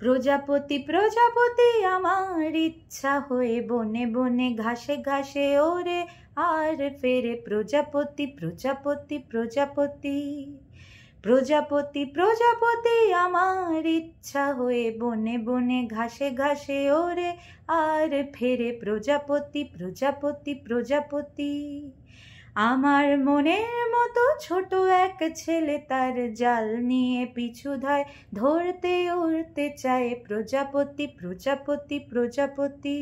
প্রজাপতি প্রজাপতি আমার ইচ্ছা হয়ে বনে বনে ঘাসে ঘাসে ওরে আর ফেরে। প্রজাপতি প্রজাপতি প্রজাপতি প্রজাপতি প্রজাপতি আমার ইচ্ছা হয়ে বনে বনে ঘাসে ঘাসে ওরে আর ফেরে। প্রজাপতি প্রজাপতি প্রজাপতি আমার মনের মতো ছোট এক ছেলে তার জাল নিয়ে পিছু ধায়, ধরতে উড়তে চায়। প্রজাপতি প্রজাপতি প্রজাপতি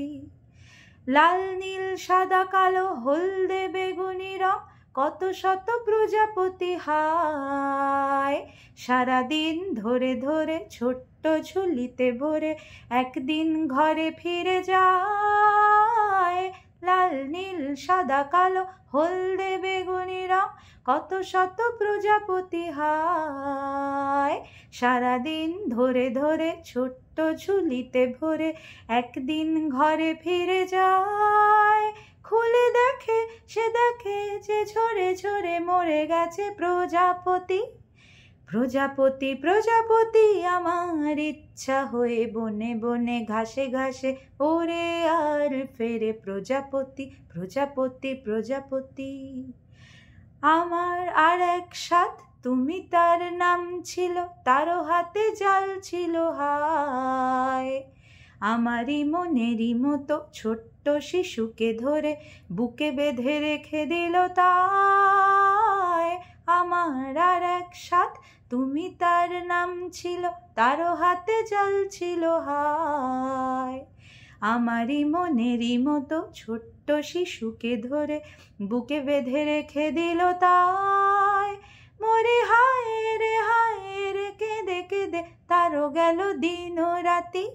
লাল নীল সাদা কালো হলদে বেগুনি রং, কত শত প্রজাপতি হায়। সারাদিন ধরে ধরে ছোট্ট ঝুলিতে ভরে একদিন ঘরে ফিরে যায়। লাল নীল সাদা কালো হলদে বেগুনি রং, কত শত প্রজাপতি হায়। সারাদিন ধরে ধরে ছোট্ট ঝুলিতে ভরে একদিন ঘরে ফিরে যায়। খুলে দেখে সে দেখে যে ঝরে ঝরে মরে গেছে প্রজাপতি। প্রজাপতি প্রজাপতি আমার ইচ্ছা হয়ে বনে বনে ঘাসে ঘাসে ওরে আর ফেরে। প্রজাপতি প্রজাপতি প্রজাপতি আমার আর এক সাথ তুমি তার নাম ছিল, তারও হাতে জাল ছিল হায়। আমারই মনেরই মতো ছোট্ট শিশুকে ধরে বুকে বেঁধে রেখে দিল তাই। আমার আর এক সাথ তুমি তার নাম ছিল, তারও হাতে জাল ছিল হায়। আমারই মনেরই মতো ছোট্ট শিশুকে ধরে বুকে বেঁধে রেখে দিল তাই। মরে হায় রে কেঁদে কেঁদে তারও গেল দিন ও রাতি।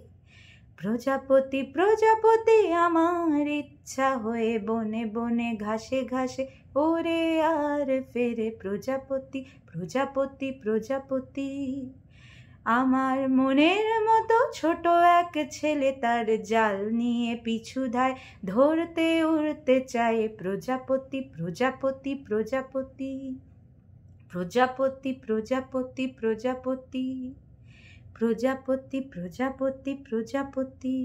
প্রজাপতি প্রজাপতি আমার ইচ্ছা হয়ে বনে বনে ঘাসে ঘাসে ওরে আর ফেরে। প্রজাপতি প্রজাপতি প্রজাপতি আমার মনের মতো ছোট এক ছেলে তার জাল নিয়ে পিছু ধায়, ধরতে উড়তে চায়। প্রজাপতি প্রজাপতি প্রজাপতি প্রজাপতি প্রজাপতি প্রজাপতি প্রজাপতি প্রজাপতি প্রজাপতি।